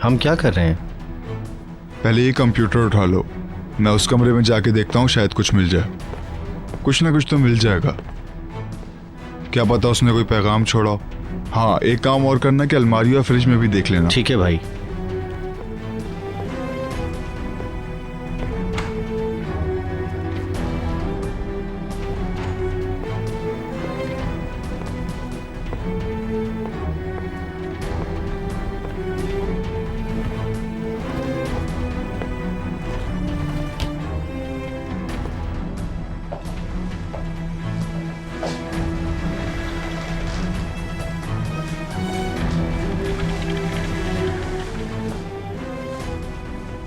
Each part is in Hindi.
हम क्या कर रहे हैं? पहले ये कंप्यूटर उठा लो, मैं उस कमरे में जाके देखता हूँ, शायद कुछ मिल जाए। कुछ ना कुछ तो मिल जाएगा। क्या पता उसने कोई पैगाम छोड़ा। हाँ, एक काम और करना कि अलमारी और फ्रिज में भी देख लेना। ठीक है भाई।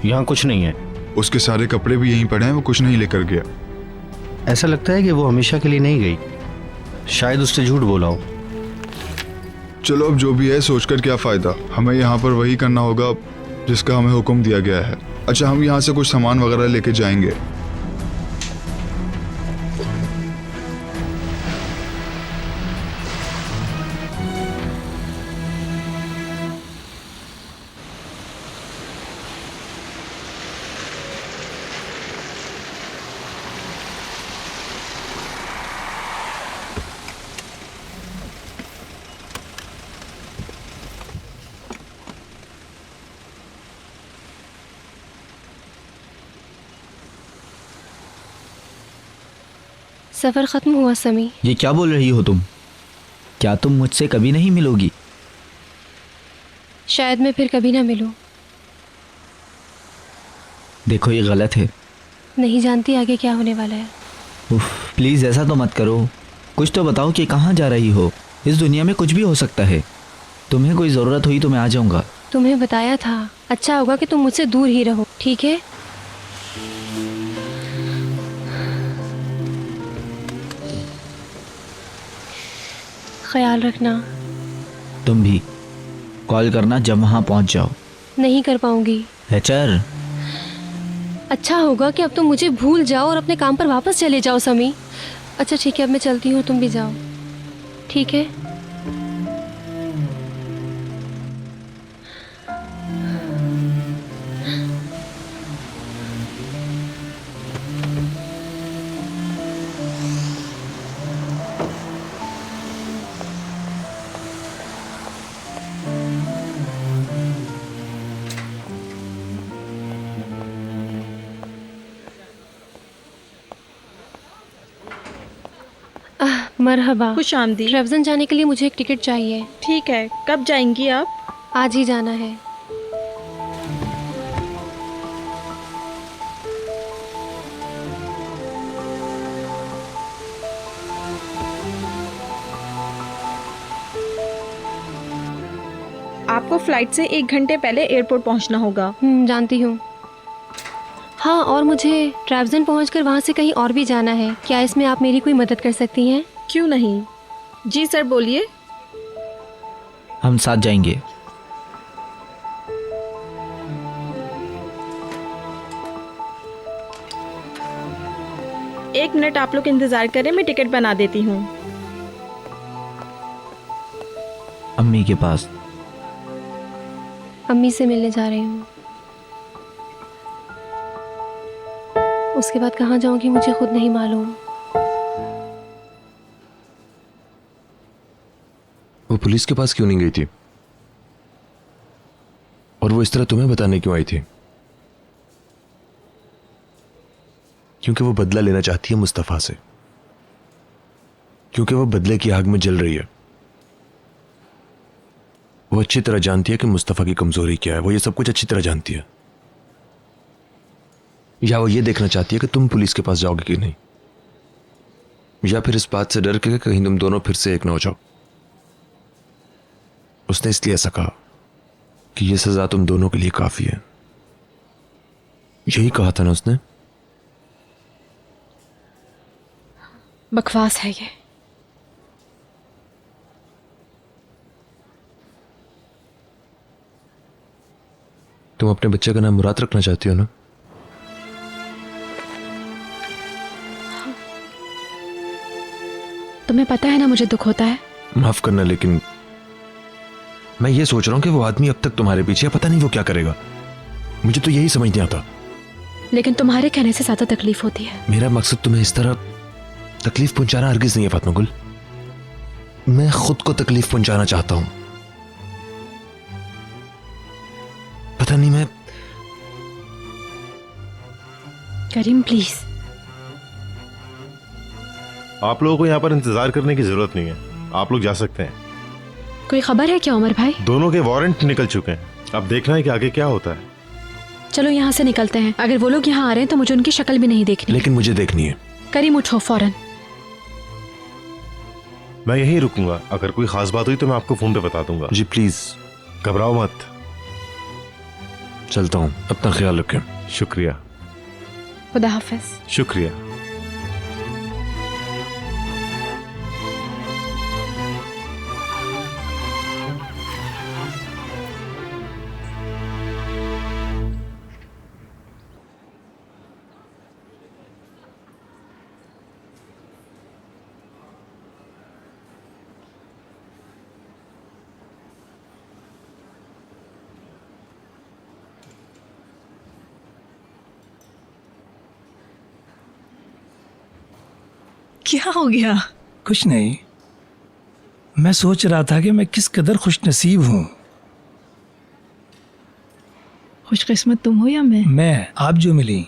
यहाँ कुछ नहीं है। उसके सारे कपड़े भी यहीं पड़े हैं, वो कुछ नहीं लेकर गया। ऐसा लगता है कि वो हमेशा के लिए नहीं गई, शायद उसने झूठ बोला हो। चलो अब जो भी है, सोचकर क्या फायदा। हमें यहाँ पर वही करना होगा जिसका हमें हुक्म दिया गया है। अच्छा, हम यहाँ से कुछ सामान वगैरह लेके जाएंगे। सफ़र ख़त्म हुआ समी। ये क्या बोल रही हो तुम? क्या तुम मुझसे कभी नहीं मिलोगी? शायद मैं फिर कभी ना मिलूं। देखो ये गलत है। नहीं जानती आगे क्या होने वाला है। उफ, प्लीज़ ऐसा तो मत करो। कुछ तो बताओ कि कहाँ जा रही हो। इस दुनिया में कुछ भी हो सकता है। तुम्हें कोई ज़रूरत हुई तो मैं आ जाऊँगा। तुम्हें बताया था, अच्छा होगा कि तुम मुझसे दूर ही रहो, ठीक है? ख्याल रखना। तुम भी कॉल करना जब वहाँ पहुँच जाओ। नहीं कर पाऊंगी। हैचर, अच्छा होगा कि अब तुम मुझे भूल जाओ और अपने काम पर वापस चले जाओ समी। अच्छा ठीक है, अब मैं चलती हूँ, तुम भी जाओ, ठीक है? मरहबा। खुश आमदी। ट्रेवजन जाने के लिए मुझे एक टिकट चाहिए। ठीक है, कब जाएंगी आप? आज ही जाना है। आपको फ्लाइट से 1 घंटे पहले एयरपोर्ट पहुंचना होगा। जानती हूँ। हाँ, और मुझे ट्रेवजन पहुँचकर वहाँ से कहीं और भी जाना है। क्या इसमें आप मेरी कोई मदद कर सकती हैं? क्यों नहीं? जी सर, बोलिए। हम साथ जाएंगे। एक मिनट आप लोग इंतजार करें, मैं टिकट बना देती हूँ। अम्मी के पास। अम्मी से मिलने जा रही हूँ। उसके बाद कहाँ जाऊँगी मुझे खुद नहीं मालूम। वो पुलिस के पास क्यों नहीं गई थी? और वो इस तरह तुम्हें बताने क्यों आई थी? क्योंकि वो बदला लेना चाहती है मुस्तफा से। क्योंकि वो बदले की आग में जल रही है। वो अच्छी तरह जानती है कि मुस्तफा की कमजोरी क्या है। वो ये सब कुछ अच्छी तरह जानती है। या वो ये देखना चाहती है कि तुम पुलिस के पास जाओगे कि नहीं, या फिर इस बात से डर के कहीं तुम दोनों फिर से एक ना हो जाओ। उसने इसलिए ऐसा कहा कि यह सजा तुम दोनों के लिए काफी है। यही कहा था ना उसने? बकवास है ये। तुम अपने बच्चे का नाम मुराद रखना चाहती हो ना? तुम्हें पता है ना मुझे दुख होता है। माफ करना, लेकिन मैं ये सोच रहा हूँ कि वो आदमी अब तक तुम्हारे पीछे है, पता नहीं वो क्या करेगा। मुझे तो यही समझ नहीं आता। लेकिन तुम्हारे कहने से ज्यादा तकलीफ होती है। मेरा मकसद तुम्हें इस तरह तकलीफ पहुंचाना हरगिज नहीं है फातिमा गुल। मैं खुद को तकलीफ पहुंचाना चाहता हूं। पता नहीं मैं। करीम प्लीज। आप लोगों को यहाँ पर इंतजार करने की जरूरत नहीं है, आप लोग जा सकते हैं। कोई खबर है क्या उमर भाई? दोनों के वारंट निकल चुके हैं, अब देखना है कि आगे क्या होता है। चलो यहाँ से निकलते हैं। अगर वो लोग यहाँ आ रहे हैं तो मुझे उनकी शक्ल भी नहीं देखनी। लेकिन मुझे देखनी है। करीम उठो फौरन। मैं यहीं रुकूंगा, अगर कोई खास बात हुई तो मैं आपको फोन पे बता दूंगा। जी प्लीज घबराओ मत। चलता हूं, अपना ख्याल रखें। शुक्रिया। खुदा हाफिज। शुक्रिया। क्या हो गया? कुछ नहीं, मैं सोच रहा था कि मैं किस कदर खुशनसीब हूँ। खुशकिस्मत तुम हो या मैं? आप जो मिली।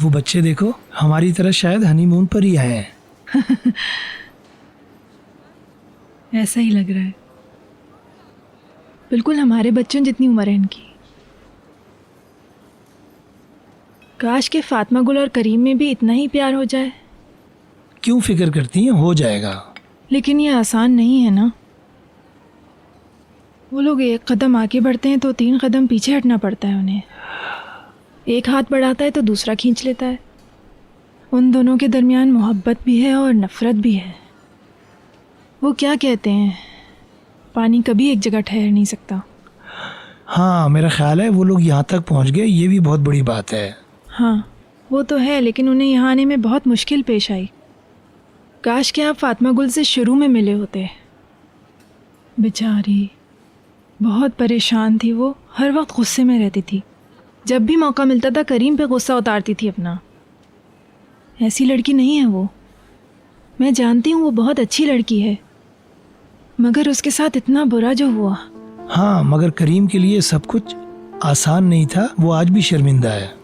वो बच्चे देखो, हमारी तरह शायद हनीमून पर ही आए हैं। ऐसा ही लग रहा है, बिल्कुल हमारे बच्चों जितनी उम्र है इनकी। काश के फातिमा गुल और करीम में भी इतना ही प्यार हो जाए। क्यों फिक्र करती हैं, हो जाएगा। लेकिन ये आसान नहीं है ना। वो लोग एक कदम आगे बढ़ते हैं तो 3 कदम पीछे हटना पड़ता है उन्हें। एक हाथ बढ़ाता है तो दूसरा खींच लेता है। उन दोनों के दरमियान मोहब्बत भी है और नफ़रत भी है। वो क्या कहते हैं, पानी कभी एक जगह ठहर नहीं सकता। हाँ, मेरा ख्याल है वो लोग यहाँ तक पहुँच गए, ये भी बहुत बड़ी बात है। हाँ वो तो है, लेकिन उन्हें यहाँ आने में बहुत मुश्किल पेश आई। काश कि आप फातिमा गुल से शुरू में मिले होते। बेचारी बहुत परेशान थी, वो हर वक्त गुस्से में रहती थी। जब भी मौका मिलता था करीम पे गुस्सा उतारती थी अपना। ऐसी लड़की नहीं है वो। मैं जानती हूँ वो बहुत अच्छी लड़की है, मगर उसके साथ इतना बुरा जो हुआ। हाँ, मगर करीम के लिए सब कुछ आसान नहीं था। वो आज भी शर्मिंदा है।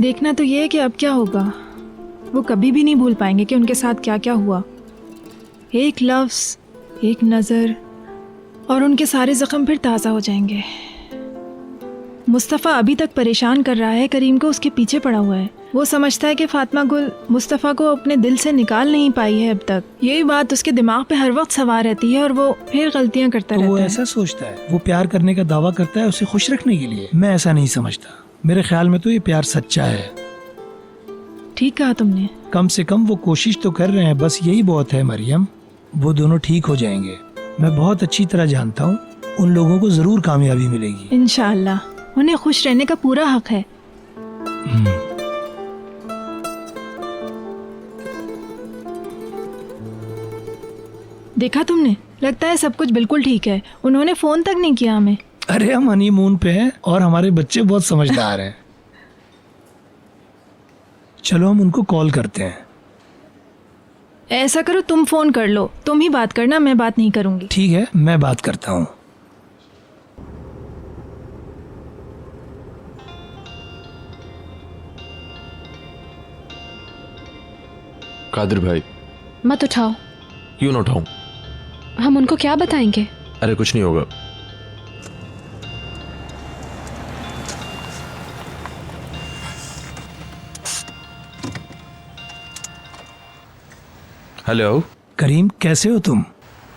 देखना तो ये है कि अब क्या होगा। वो कभी भी नहीं भूल पाएंगे कि उनके साथ क्या क्या हुआ। एक लफ्ज़, एक नज़र और उनके सारे ज़ख्म फिर ताज़ा हो जाएंगे। मुस्तफ़ा अभी तक परेशान कर रहा है करीम को, उसके पीछे पड़ा हुआ है। वो समझता है कि फातिमा गुल मुस्तफ़ा को अपने दिल से निकाल नहीं पाई है अब तक। यही बात उसके दिमाग पे हर वक्त सवार रहती है और वो फिर गलतियां करता रहता है। वो ऐसा सोचता है, वो प्यार करने का दावा करता है उसे खुश रखने के लिए। मैं ऐसा नहीं समझता। मेरे ख्याल में तो ये प्यार सच्चा है। ठीक कहा तुमने। कम से कम वो कोशिश तो कर रहे हैं, बस यही बहुत है मरियम। वो दोनों ठीक हो जाएंगे। मैं बहुत अच्छी तरह जानता हूँ उन लोगों को ज़रूर कामयाबी मिलेगी। इंशाअल्लाह, उन्हें खुश रहने का पूरा हक है। देखा तुमने, लगता है सब कुछ बिल्कुल ठीक है। उन्होंने फ़ोन तक नहीं किया हमें। अरे हम हनीमून पे हैं और हमारे बच्चे बहुत समझदार हैं। चलो हम उनको कॉल करते हैं। ऐसा करो, तुम फ़ोन कर लो, तुम ही बात करना, मैं बात नहीं करूँगी। ठीक है, मैं बात करता हूँ। कादिर भाई। मत उठाओ। क्यों ना उठाऊं? हम उनको क्या बताएंगे? अरे कुछ नहीं होगा। हेलो करीम, कैसे हो तुम?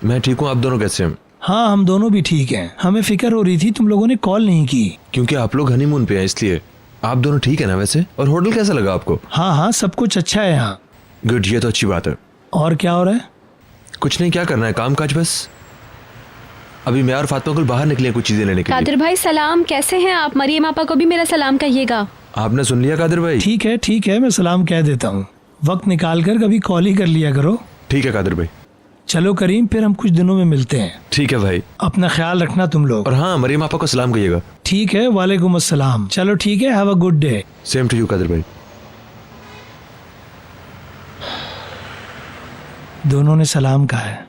मैं ठीक हूँ, आप दोनों कैसे हैं? हाँ, हम दोनों भी ठीक हैं। हमें फिक्र हो रही थी तुम लोगों ने कॉल नहीं की। क्योंकि आप लोग हनीमून पे हैं इसलिए। आप दोनों ठीक है ना वैसे? और होटल कैसा लगा आपको? हाँ हाँ, सब कुछ अच्छा है यहाँ। गुड, ये तो अच्छी बात है। और क्या हो रहा है? कुछ नहीं, क्या करना है, काम काज बस। अभी मैं और फातिमा गुल बाहर निकले हैं कुछ चीजें लेने के लिए। कादिर भाई सलाम, कैसे हैं आप? मरियम आपा को भी मेरा सलाम कहिएगा। आपने सुन लिया कादिर भाई? ठीक है, मैं सलाम कह देता हूँ। वक्त निकाल कर कभी कॉल ही कर लिया करो। ठीक है कादिर भाई। चलो करीम, फिर हम कुछ दिनों में मिलते हैं। ठीक है भाई। अपना ख्याल रखना तुम लोग। और हाँ, मरियम आपा को सलाम कहिएगा। ठीक है, वालेकुम अस्सलाम। चलो ठीक है, have a good day. Same to you Qadir भाई। दोनों ने सलाम कहा है।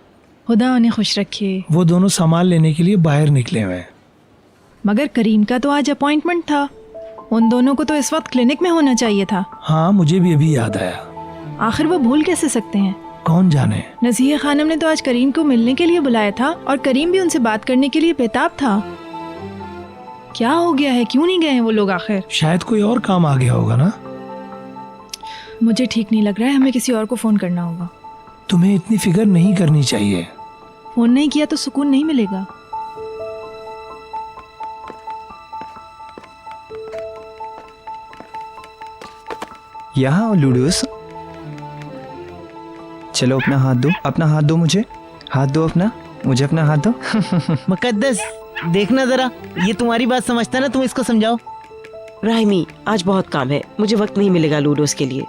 खुदा उन्हें खुश रखे। वो दोनों सामान लेने के लिए बाहर निकले हुए हैं। मगर करीम का तो आज अपॉइंटमेंट था। उन दोनों को तो इस वक्त क्लिनिक में होना चाहिए था। हाँ, मुझे भी अभी याद आया। आखिर वो भूल कैसे सकते हैं? कौन जाने। नज़ीहा खानम ने तो आज करीम को मिलने के लिए बुलाया था और करीम भी उनसे बात करने के लिए बेताब था। क्या हो गया है, क्यों नहीं गए हैं वो लोग आखिर? शायद कोई और काम आ गया होगा ना। मुझे ठीक नहीं लग रहा है, हमें किसी और को फ़ोन करना होगा। तुम्हें इतनी फिक्र नहीं करनी चाहिए। फ़ोन नहीं किया तो सुकून नहीं मिलेगा। यहाँ आओ लूडूस। चलो अपना हाथ दो मुझे। हाथ दो अपना, मुझे अपना हाथ दो। मुकद्दस देखना जरा, ये तुम्हारी बात समझता ना, तुम इसको समझाओ। राहिमी, आज बहुत काम है, मुझे वक्त नहीं मिलेगा लूडोस के लिए।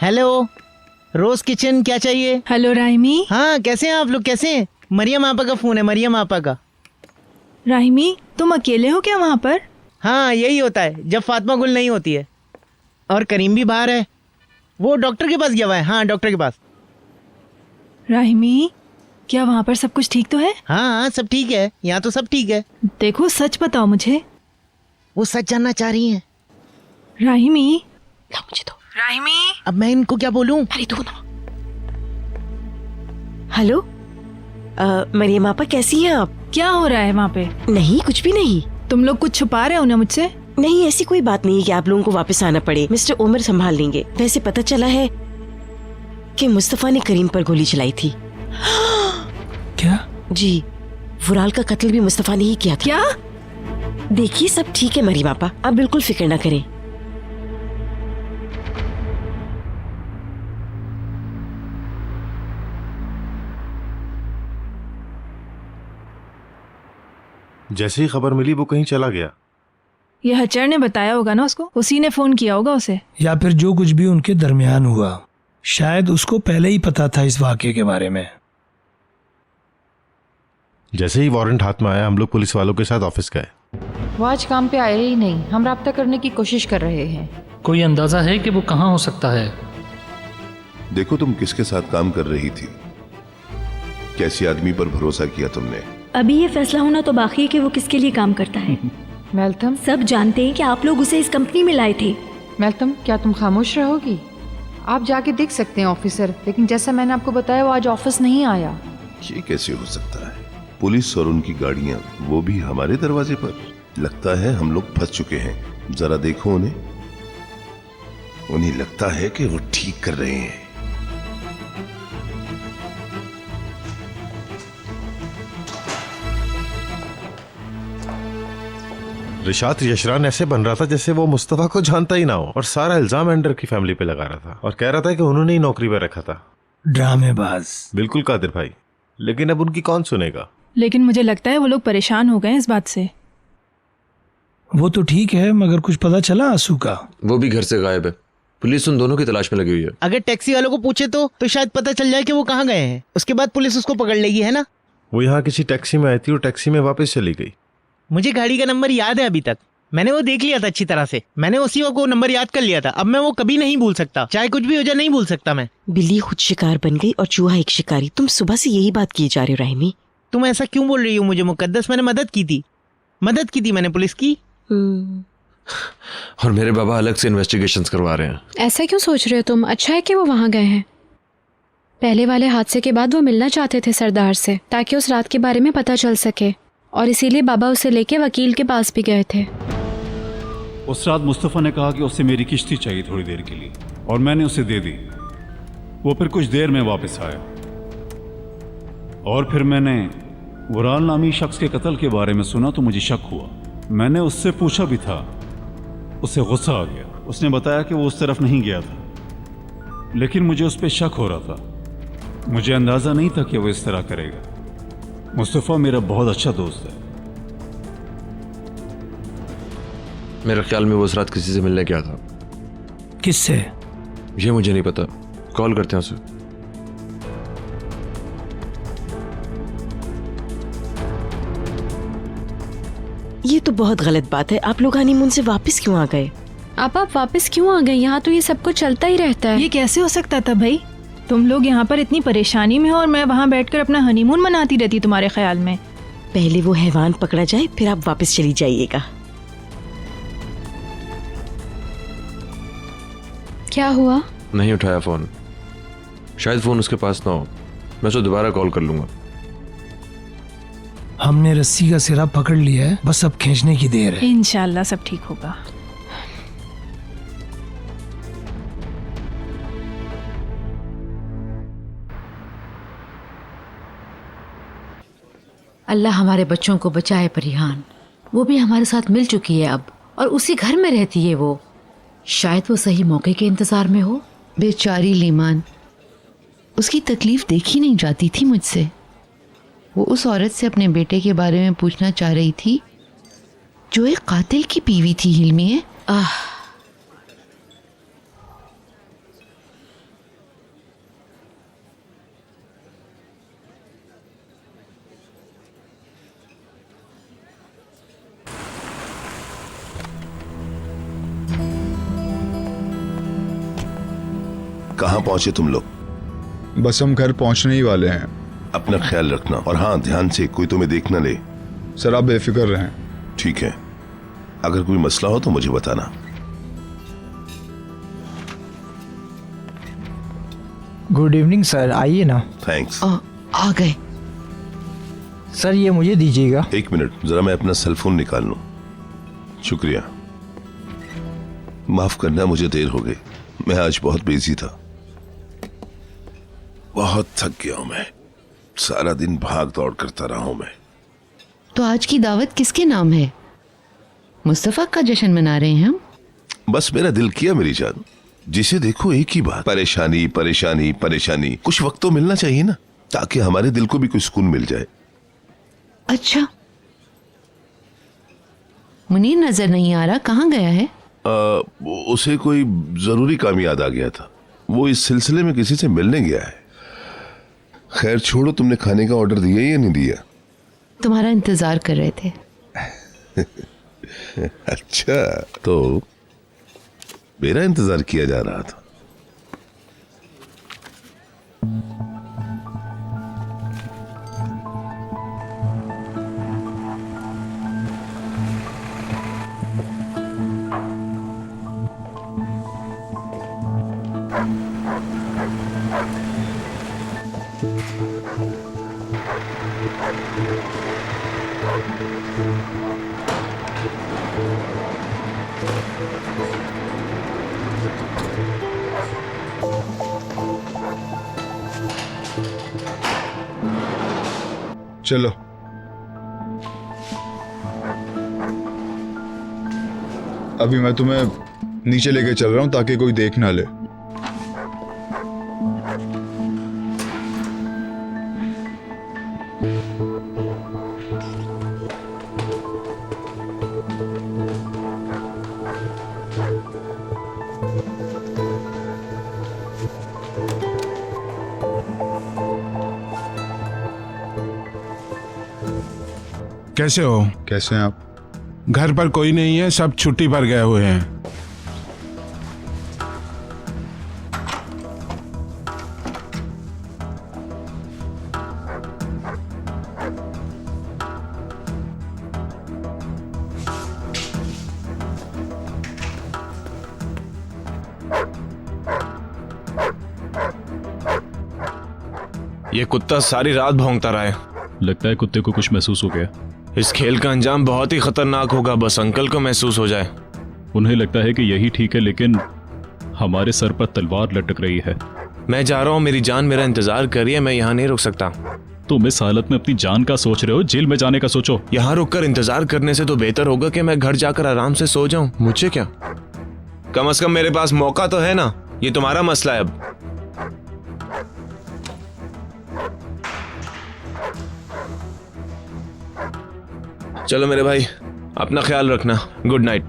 हेलो, रोज किचन, क्या चाहिए? हेलो राहिमी। हाँ, कैसे हैं आप लोग, कैसे हैं? मरियम आपा का फोन है, मरियम आपा का। राहिमी, तुम अकेले हो क्या वहाँ पर? हाँ, यही होता है जब फातिमा गुल नहीं होती है। और करीम भी बाहर है, वो डॉक्टर के पास गया हुआ है। हाँ, डॉक्टर के पास। राहिमी, क्या वहाँ पर सब कुछ ठीक तो है? हाँ, सब ठीक है, यहाँ तो सब ठीक है। देखो, सच बताओ मुझे। वो सच जानना चाह रही हैं। राहिमी, ला मुझे दो। राहिमी, अब मैं इनको क्या बोलूं? अरे दो ना। हेलो, मरियम आपा कैसी हैं आप? क्या हो रहा है वहाँ पे? नहीं, कुछ भी नहीं। तुम लोग कुछ छुपा रहे हो ना मुझसे? नहीं, ऐसी कोई बात नहीं है कि आप लोगों को वापस आना पड़े। मिस्टर उमर संभाल लेंगे। वैसे पता चला है कि मुस्तफा ने करीम पर गोली चलाई थी। क्या? जी, फुराल का कत्ल भी मुस्तफा ने ही किया था। क्या? देखिए, सब ठीक है मरियम आपा, आप बिल्कुल फिक्र ना करें। जैसे ही खबर मिली वो कहीं चला गया। ये हचर ने बताया होगा ना उसको, उसी ने फोन किया होगा उसे। या फिर जो कुछ भी उनके दरमियान हुआ, शायद उसको पहले ही पता था इस वाकये के बारे में। जैसे ही वारंट हाथ में आया, हम लोग पुलिस वालों के साथ ऑफिस गए। वो आज काम पे आए ही नहीं। हम राब्ता करने की कोशिश कर रहे हैं। कोई अंदाजा है कि वो कहाँ हो सकता है? देखो, तुम किसके साथ काम कर रही थी, कैसी आदमी पर भरोसा किया तुमने। अभी ये फैसला होना तो बाकी है कि वो किसके लिए काम करता है। मेल्थम, सब जानते हैं कि आप लोग उसे इस कंपनी में लाए थे। मेल्थम, क्या तुम खामोश रहोगी? आप जाके देख सकते हैं ऑफिसर, लेकिन जैसा मैंने आपको बताया वो आज ऑफिस नहीं आया। ये कैसे हो सकता है? पुलिस और उनकी गाड़ियां, वो भी हमारे दरवाजे पर। लगता है हम लोग फंस चुके हैं। जरा देखो उन्हें लगता है कि वो ठीक कर रहे हैं। रिशात यशरान ऐसे बन रहा था जैसे वो मुस्तफा को जानता ही ना हो, और सारा इल्जाम एंडर की फैमिली पे लगा रहा था और कह रहा था कि उन्होंने ही नौकरी पे रखा था। ड्रामेबाज। बिल्कुल कादिर भाई, लेकिन अब उनकी कौन सुनेगा? लेकिन मुझे लगता है वो लोग परेशान हो गए इस बात से। वो तो ठीक है, मगर कुछ पता चला आंसू का? वो भी घर से गायब है। पुलिस उन दोनों की तलाश में लगी हुई है। अगर टैक्सी वालों को पूछे तो शायद पता चल जाए कि वो कहाँ गए हैं। उसके बाद पुलिस उसको पकड़ लेगी, है ना? वो यहाँ किसी टैक्सी में आई थी और टैक्सी में वापस चली गई। मुझे गाड़ी का नंबर याद है अभी तक। मैंने वो देख लिया था अच्छी तरह से। मैंने उसी को नंबर याद कर लिया था। अब मैं वो कभी नहीं भूल सकता, चाहे कुछ भी हो जाए, नहीं भूल सकता मैं। बिल्ली खुद शिकार बन गई और चूहा एक शिकारी। तुम सुबह से यही बात किए जा रहे हो राहिमी। तुम ऐसा क्यों बोल रही हो मुझे मुकद्दस? मैंने मदद की थी मैंने पुलिस की। और मेरे बाबा अलग से इन्वेस्टिगेशंस करवा रहे हैं। ऐसा क्यों सोच रहे हो तुम? अच्छा है कि वो वहाँ गए हैं। पहले वाले हादसे के बाद वो मिलना चाहते थे सरदार से, ताकि उस रात के बारे में पता चल सके, और इसीलिए बाबा उसे लेके वकील के पास भी गए थे। उस रात मुस्तफ़ा ने कहा कि उसे मेरी किश्ती चाहिए थोड़ी देर के लिए, और मैंने उसे दे दी। वो फिर कुछ देर में वापस आया, और फिर मैंने वराल नामी शख्स के कत्ल के बारे में सुना तो मुझे शक हुआ। मैंने उससे पूछा भी था, उसे गुस्सा आ गया। उसने बताया कि वो उस तरफ नहीं गया था। लेकिन मुझे उस पर शक हो रहा था। मुझे अंदाजा नहीं था कि वो इस तरह करेगा। मुस्तफ़ा मेरा बहुत अच्छा दोस्त है। मेरे ख्याल में वो उस रात किसी से मिलने गया था। किससे? ये मुझे नहीं पता, कॉल करते हैं उसे। ये तो बहुत गलत बात है। आप लोग हनीमून से वापस क्यों आ गए? आप वापस क्यों आ गए? यहाँ तो ये सब कुछ चलता ही रहता है। ये कैसे हो सकता था भाई? तुम लोग यहाँ पर इतनी परेशानी में हो और मैं वहाँ बैठकर अपना हनीमून मनाती रहती तुम्हारे ख्याल में। पहले वो हैवान पकड़ा जाए फिर आप वापस चली जाइएगा। क्या हुआ? नहीं उठाया फोन। शायद फोन उसके पास ना हो। मैं उसे दोबारा कॉल कर लूंगा। हमने रस्सी का सिरा पकड़ लिया है, बस अब खींचने की देर है। इंशाल्लाह सब ठीक होगा। अल्लाह हमारे बच्चों को बचाए परिहान। वो भी हमारे साथ मिल चुकी है अब, और उसी घर में रहती है वो। शायद वो सही मौके के इंतजार में हो। बेचारी लीमान, उसकी तकलीफ देखी नहीं जाती थी मुझसे। वो उस औरत से अपने बेटे के बारे में पूछना चाह रही थी जो एक कातिल की बीवी थी। हिल्मी है। कहाँ पहुंचे तुम लोग? बस हम घर पहुंचने ही वाले हैं। अपना ख्याल रखना, और हाँ ध्यान से, कोई तुम्हें देख न ले। सर आप बेफिक्र रहें। ठीक है, अगर कोई मसला हो तो मुझे बताना। गुड इवनिंग सर, आइए ना। थैंक्स। आ गए सर, ये मुझे दीजिएगा। एक मिनट, जरा मैं अपना सेल फोन निकाल लूं। शुक्रिया। माफ करना, मुझे देर हो गई। मैं आज बहुत बिजी था। बहुत थक गया हूं मैं। सारा दिन भाग दौड़ करता रहा हूं मैं। तो आज की दावत किसके नाम है? मुस्तफा का जश्न मना रहे हैं हम। बस मेरा दिल किया मेरी जान। जिसे देखो एक ही बात, परेशानी परेशानी परेशानी। कुछ वक्त तो मिलना चाहिए ना, ताकि हमारे दिल को भी कुछ सुकून मिल जाए। अच्छा, मुनीर नजर नहीं आ रहा, कहाँ गया है? उसे कोई जरूरी काम याद आ गया था। वो इस सिलसिले में किसी से मिलने गया है। खैर छोड़ो, तुमने खाने का ऑर्डर दिया या नहीं दिया? तुम्हारा इंतजार कर रहे थे। अच्छा, तो मेरा इंतजार किया जा रहा था। चलो, अभी मैं तुम्हें नीचे लेके चल रहा हूं ताकि कोई देख ना ले। कैसे हो? कैसे हैं आप? घर पर कोई नहीं है, सब छुट्टी पर गए हुए हैं। ये कुत्ता सारी रात भौंकता रहा है। लगता है कुत्ते को कुछ महसूस हो गया। इस खेल का अंजाम बहुत ही खतरनाक होगा, बस अंकल को महसूस हो जाए। उन्हें लगता है कि यही ठीक है, लेकिन हमारे सर पर तलवार लटक रही है। मैं जा रहा हूँ, मेरी जान मेरा इंतजार कर रही है, मैं यहाँ नहीं रुक सकता। तुम इस हालत में अपनी जान का सोच रहे हो? जेल में जाने का सोचो। यहाँ रुककर इंतजार करने से तो बेहतर होगा कि मैं घर जाकर आराम से सो जाऊं। मुझे क्या, कम से कम मेरे पास मौका तो है ना। ये तुम्हारा मसला है अब। चलो मेरे भाई, अपना ख्याल रखना। Good night.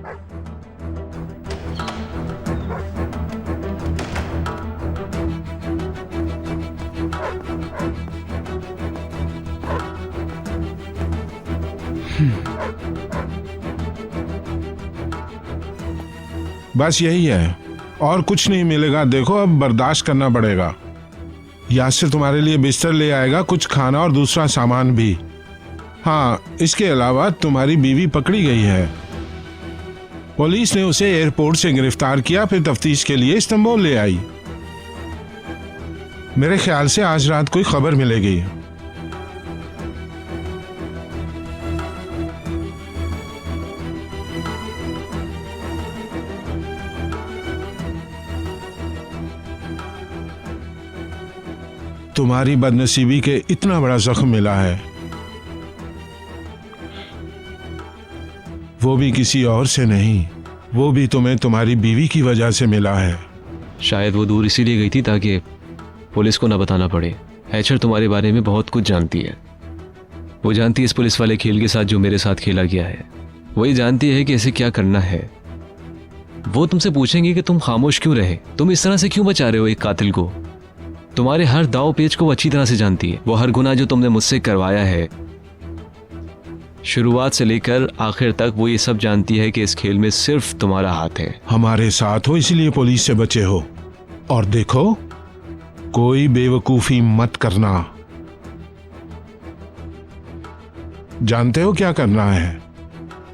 बस यही है और कुछ नहीं मिलेगा। देखो अब बर्दाश्त करना पड़ेगा। यासिर तुम्हारे लिए बिस्तर ले आएगा, कुछ खाना और दूसरा सामान भी। हाँ, इसके अलावा तुम्हारी बीवी पकड़ी गई है। पुलिस ने उसे एयरपोर्ट से गिरफ्तार किया, फिर तफ्तीश के लिए इस्तांबुल ले आई। मेरे ख्याल से आज रात कोई खबर मिलेगी। तुम्हारी बदनसीबी के इतना बड़ा जख्म मिला है, वो भी किसी और से नहीं, वो भी तुम्हें तुम्हारी बीवी की वजह से मिला है। शायद वो दूर इसीलिए गई थी ताकि पुलिस को ना बताना पड़े। हैचर तुम्हारे बारे में बहुत कुछ जानती है। वो जानती है इस पुलिस वाले खेल के साथ जो मेरे साथ खेला गया है। वही जानती है कि इसे क्या करना है। वो तुमसे पूछेंगे कि तुम खामोश क्यों रहे, तुम इस तरह से क्यों बचा रहे हो एक कातिल को। तुम्हारे हर दाव पेच को वो अच्छी तरह से जानती है। वो हर गुनाह जो तुमने मुझसे करवाया है, शुरुआत से लेकर आखिर तक, वो ये सब जानती है कि इस खेल में सिर्फ तुम्हारा हाथ है। हमारे साथ हो इसलिए पुलिस से बचे हो। और देखो, कोई बेवकूफी मत करना। जानते हो क्या करना है?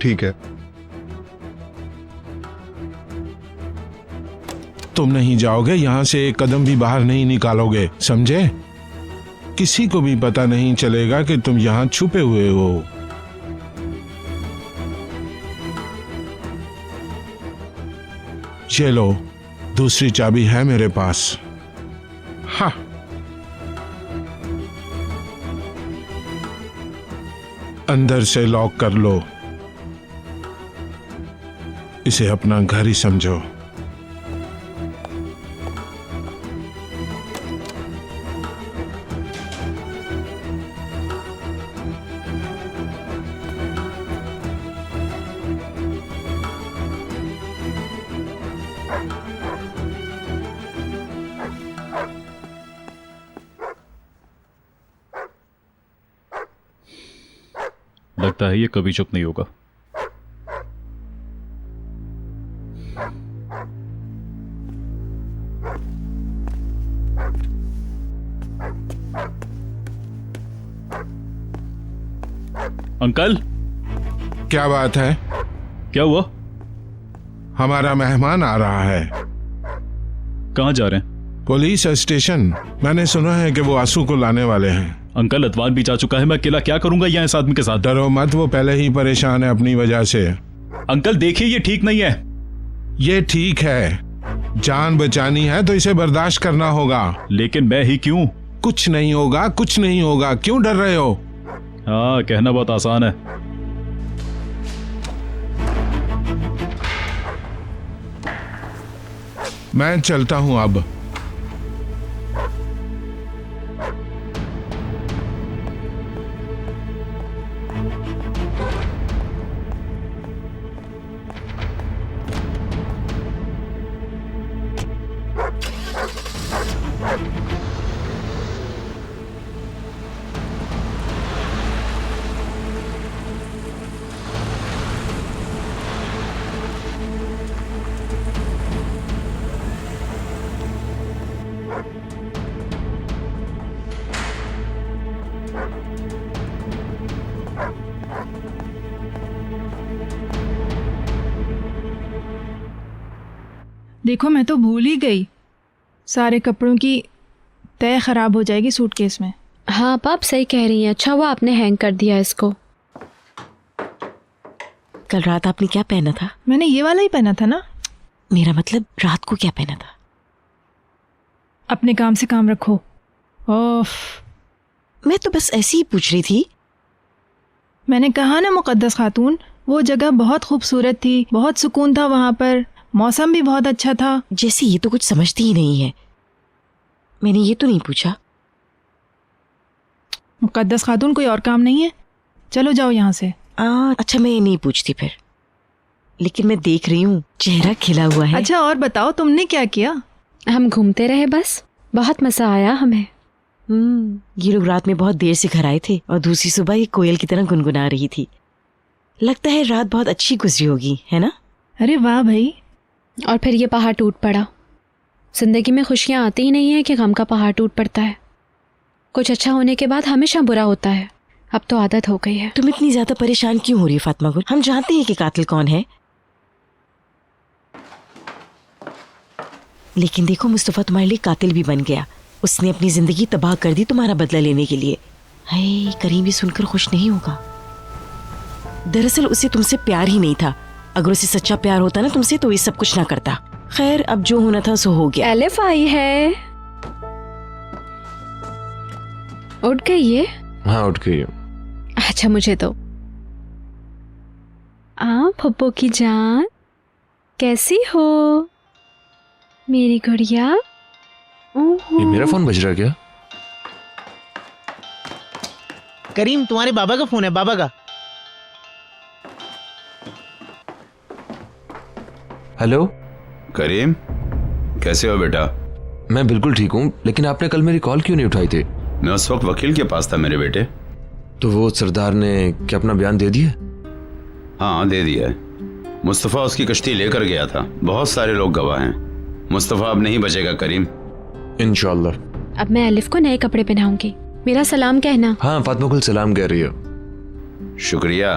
ठीक है। तुम नहीं जाओगे, यहां से एक कदम भी बाहर नहीं निकालोगे, समझे? किसी को भी पता नहीं चलेगा कि तुम यहां छुपे हुए हो। ये लो, दूसरी चाबी है मेरे पास। हाँ, अंदर से लॉक कर लो। इसे अपना घर ही समझो। लगता है ये कभी चुप नहीं होगा। अंकल, क्या बात है? क्या हुआ? हमारा मेहमान आ रहा है। कहाँ जा रहे हैं? Police station. मैंने सुना है कि वो आंसू को लाने वाले हैं। अंकल, अतवान भी जा चुका है, मैं अकेला क्या करूंगा यहाँ इस आदमी के साथ? डरो मत, वो पहले ही परेशान है अपनी वजह से। अंकल देखिए, ये ठीक नहीं है। ये ठीक है, जान बचानी है तो इसे बर्दाश्त करना होगा। लेकिन मैं ही क्यों? कुछ नहीं होगा, कुछ नहीं होगा, क्यों डर रहे हो? हाँ, कहना बहुत आसान है। मैं चलता हूं अब। देखो, मैं तो भूल ही गई, सारे कपड़ों की तय खराब हो जाएगी सूटकेस में। हाँ पाप, सही कह रही हैं। अच्छा हुआ आपने हैंग कर दिया इसको। कल रात आपने क्या पहना था? मैंने ये वाला ही पहना था ना। मेरा मतलब रात को क्या पहना था? अपने काम से काम रखो। ओफ, मैं तो बस ऐसे ही पूछ रही थी। मैंने कहा ना मुकद्दस खातून, वो जगह बहुत खूबसूरत थी, बहुत सुकून था वहाँ पर। मौसम भी बहुत अच्छा था। जैसे ये तो कुछ समझती ही नहीं है। मैंने ये तो नहीं पूछा। मुकद्दस खातून, कोई और काम नहीं है? चलो जाओ यहाँ से। अच्छा, मैं ये नहीं पूछती फिर, लेकिन मैं देख रही हूँ चेहरा खिला हुआ है। अच्छा और बताओ, तुमने क्या किया? हम घूमते रहे बस, बहुत मजा आया हमें। ये लोग रात में बहुत देर से घर आए थे और दूसरी सुबह ये कोयल की तरह गुनगुना रही थी। लगता है रात बहुत अच्छी गुजरी होगी, है ना? अरे वाह भाई। और फिर ये पहाड़ टूट पड़ा। जिंदगी में खुशियाँ आती ही नहीं है कि गम का पहाड़ टूट पड़ता है। कुछ अच्छा होने के बाद हमेशा बुरा होता है। अब तो आदत हो गई है। तुम इतनी ज्यादा परेशान क्यों हो रही है फातिमा गुल? हम जानते हैं कि कातिल कौन है, लेकिन देखो मुस्तफ़ा तुम्हारे लिए कातिल भी बन गया। उसने अपनी जिंदगी तबाह कर दी तुम्हारा बदला लेने के लिए। हाय, करीम भी सुनकर खुश नहीं होगा। दरअसल उसे तुमसे प्यार ही नहीं था। अगर उसे सच्चा प्यार होता ना तुमसे तो ये सब कुछ ना करता। खैर, अब जो होना था सो हो गया। एलिफ आई है। उठ गई ये? हाँ, उठ गई। अच्छा, मुझे तो फुप्पो की जान, कैसी हो मेरी गुड़िया? ये मेरा फोन बज रहा है क्या? करीम, तुम्हारे बाबा का फोन है, बाबा का। हेलो करीम, कैसे हो बेटा? मैं बिल्कुल ठीक हूँ, लेकिन आपने कल मेरी कॉल क्यों नहीं उठाई थी? मैं उस वक्त वकील के पास था मेरे बेटे। तो वो सरदार ने क्या अपना बयान दे दिया? हाँ, दे दिया है। मुस्तफ़ा उसकी कश्ती लेकर गया था। बहुत सारे लोग गवाह हैं। मुस्तफ़ा अब नहीं बचेगा करीम। इंशाल्लाह। अब मैं एलिफ को नए कपड़े पहनाऊंगी। मेरा सलाम कहना। हाँ, फातिमा कुल सलाम कह रही हो। शुक्रिया।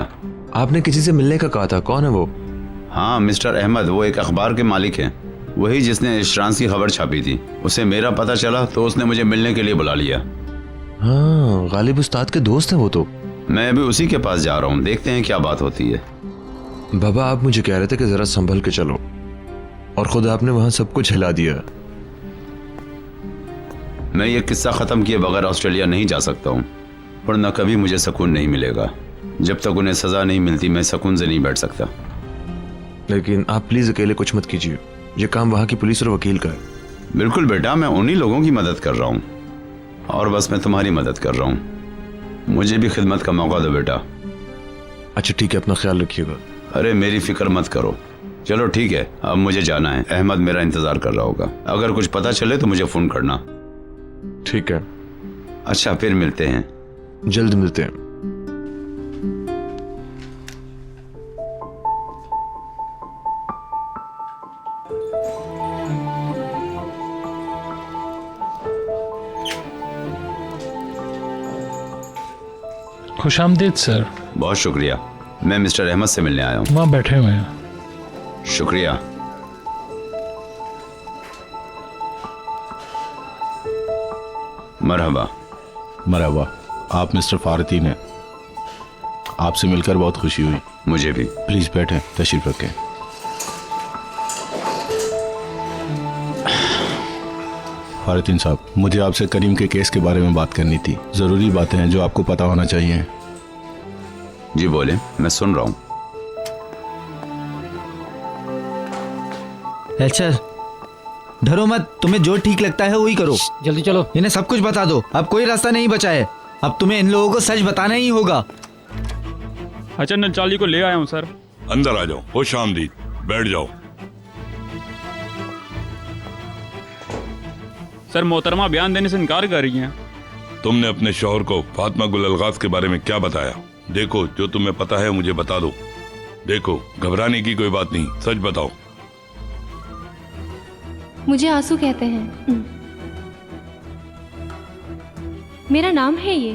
आपने किसी से मिलने का कहा था, कौन है वो? हाँ, मिस्टर अहमद, वो एक अखबार के मालिक हैं। वही जिसने इश्रांस की खबर छापी थी। उसे मेरा पता चला तो उसने मुझे मिलने के लिए बुला लिया। हाँ, गालिब उस्ताद के दोस्त हैं वो तो। मैं अभी उसी के पास जा रहा हूँ, देखते हैं क्या बात होती है। बाबा, आप मुझे कह रहे थे कि जरा संभल के चलो, और खुद आपने वहां सब कुछ हिला दिया। मैं ये किस्सा खत्म किए बगैर ऑस्ट्रेलिया नहीं जा सकता हूँ, वरना कभी मुझे सुकून नहीं मिलेगा। जब तक उन्हें सजा नहीं मिलती मैं सुकून से नहीं बैठ सकता। लेकिन आप प्लीज अकेले कुछ मत कीजिए। ये काम वहां की पुलिस और वकील का है। बिल्कुल बेटा, मैं उन्हीं लोगों की मदद कर रहा हूँ, और बस मैं तुम्हारी मदद कर रहा हूँ। मुझे भी खिदमत का मौका दो बेटा। अच्छा ठीक है, अपना ख्याल रखिएगा। अरे मेरी फिक्र मत करो। चलो ठीक है, अब मुझे जाना है। अहमद मेरा इंतजार कर रहा होगा। अगर कुछ पता चले तो मुझे फोन करना। ठीक है। अच्छा, फिर मिलते हैं। जल्द मिलते हैं। खुशामदीद सर। बहुत शुक्रिया। मैं मिस्टर अहमद से मिलने आया हूँ। वहाँ बैठे हुए हैं। शुक्रिया। मरहबा। मरहबा। आप मिस्टर फारतीन हैं। आपसे मिलकर बहुत खुशी हुई। मुझे भी। प्लीज बैठें, तशरीफ रखें। फारतीन साहब, मुझे आपसे करीम के केस के बारे में बात करनी थी। जरूरी बातें हैं जो आपको पता होना चाहिए। जी बोले, मैं सुन रहा हूँ। एल्चर, डरो मत, तुम्हें जो ठीक लगता है वही करो। जल्दी चलो, इन्हें सब कुछ बता दो। अब कोई रास्ता नहीं बचा है। अब तुम्हें इन लोगों को सच बताना ही होगा। अच्छा, नचाली को ले आया हूँ सर। अंदर आ जाओ। खुश आमदीद, बैठ जाओ। सर, मोहतरमा बयान देने से इनकार कर रही हैं। तुमने अपने शौहर को फातिमा गुल अलगाज के बारे में क्या बताया? देखो, जो तुम्हें पता है मुझे बता दो। देखो, घबराने की कोई बात नहीं, सच बताओ। मुझे आंसू कहते हैं। मेरा नाम है ये।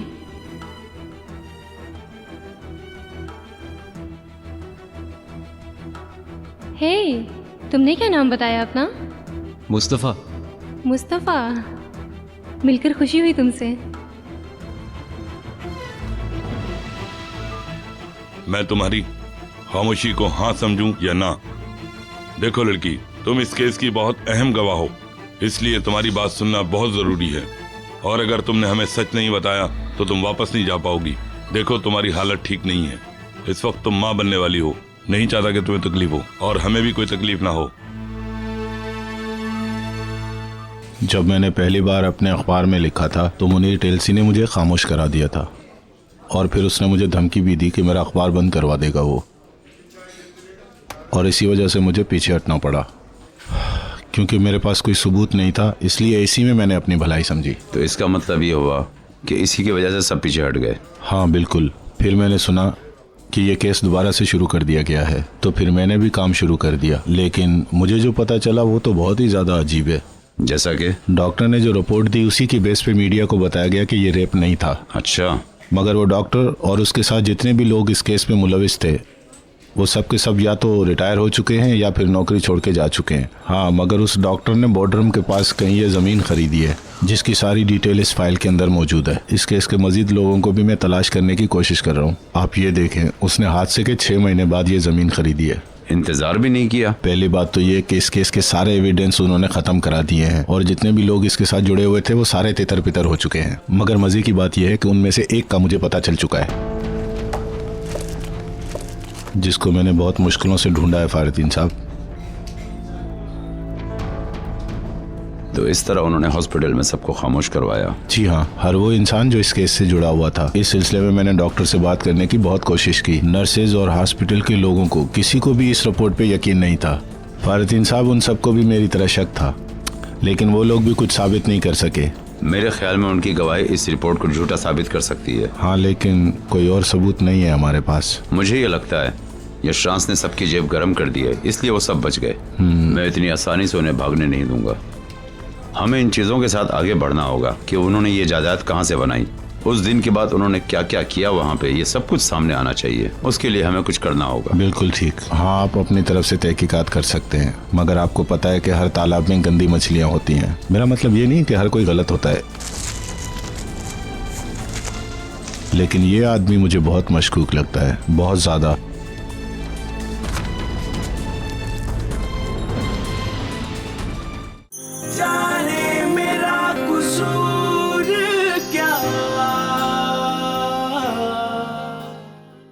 हे, तुमने क्या नाम बताया अपना? मुस्तफ़ा। मुस्तफ़ा, मिलकर खुशी हुई तुमसे। मैं तुम्हारी खामोशी को हाँ समझूं या ना? देखो लड़की, तुम इस केस की बहुत अहम गवाह हो, इसलिए तुम्हारी बात सुनना बहुत जरूरी है। और अगर तुमने हमें सच नहीं बताया तो तुम वापस नहीं जा पाओगी। देखो, तुम्हारी हालत ठीक नहीं है। इस वक्त तुम माँ बनने वाली हो। नहीं चाहता कि तुम्हें तकलीफ हो और हमें भी कोई तकलीफ ना हो। जब मैंने पहली बार अपने अखबार में लिखा था तो मुनीर टेलसी ने मुझे खामोश करा दिया था और फिर उसने मुझे धमकी भी दी कि मेरा अखबार बंद करवा देगा वो, और इसी वजह से मुझे पीछे हटना पड़ा। क्योंकि मेरे पास कोई सबूत नहीं था, इसलिए इसी में मैंने अपनी भलाई समझी। तो इसका मतलब ये हुआ कि इसी की वजह से सब पीछे हट गए? हाँ बिल्कुल। फिर मैंने सुना कि ये केस दोबारा से शुरू कर दिया गया है, तो फिर मैंने भी काम शुरू कर दिया। लेकिन मुझे जो पता चला वो तो बहुत ही ज़्यादा अजीब है। जैसा कि डॉक्टर ने जो रिपोर्ट दी उसी की बेस पे मीडिया को बताया गया कि ये रेप नहीं था। अच्छा। मगर वो डॉक्टर और उसके साथ जितने भी लोग इस केस में मुलविस थे वो सब के सब या तो रिटायर हो चुके हैं या फिर नौकरी छोड़ के जा चुके हैं। हाँ, मगर उस डॉक्टर ने बोर्डरम के पास कहीं ये ज़मीन खरीदी है जिसकी सारी डिटेल इस फाइल के अंदर मौजूद है। इस केस के मजीद लोगों को भी मैं तलाश करने की कोशिश कर रहा हूँ। आप ये देखें, उसने हादसे के 6 महीने बाद ये ज़मीन खरीदी है। इंतजार भी नहीं किया? पहली बात तो ये कि इस केस के सारे एविडेंस उन्होंने ख़त्म करा दिए हैं और जितने भी लोग इसके साथ जुड़े हुए थे वो सारे तितर पितर हो चुके हैं। मगर मज़े की बात यह है कि उनमें से एक का मुझे पता चल चुका है, जिसको मैंने बहुत मुश्किलों से ढूंढा है फारिदीन साहब। तो इस तरह उन्होंने हॉस्पिटल में सबको खामोश करवाया? जी हाँ, हर वो इंसान जो इस केस से जुड़ा हुआ था। इस सिलसिले में मैंने डॉक्टर से बात करने की बहुत कोशिश की। नर्सेज और हॉस्पिटल के लोगों को किसी को भी इस रिपोर्ट पे यकीन नहीं था। फारिदीन साहब, उन सबको भी मेरी तरह शक था, लेकिन वो लोग भी कुछ साबित नहीं कर सके। मेरे ख्याल में उनकी गवाही इस रिपोर्ट को झूठा साबित कर सकती है। हाँ, लेकिन कोई और सबूत नहीं है हमारे पास। मुझे ये लगता है यशरांस ने सबकी जेब गर्म कर दी है, इसलिए वो सब बच गए। मैं इतनी आसानी से उन्हें भागने नहीं दूंगा। हमें इन चीज़ों के साथ आगे बढ़ना होगा कि उन्होंने ये जायदाद कहाँ से बनाई, उस दिन के बाद उन्होंने क्या क्या किया वहाँ पे, ये सब कुछ सामने आना चाहिए। उसके लिए हमें कुछ करना होगा। बिल्कुल ठीक। हाँ, आप अपनी तरफ से तहकीकात कर सकते हैं, मगर आपको पता है कि हर तालाब में गंदी मछलियाँ होती हैं। मेरा मतलब ये नहीं कि हर कोई गलत होता है, लेकिन ये आदमी मुझे बहुत मशकूक लगता है, बहुत ज़्यादा।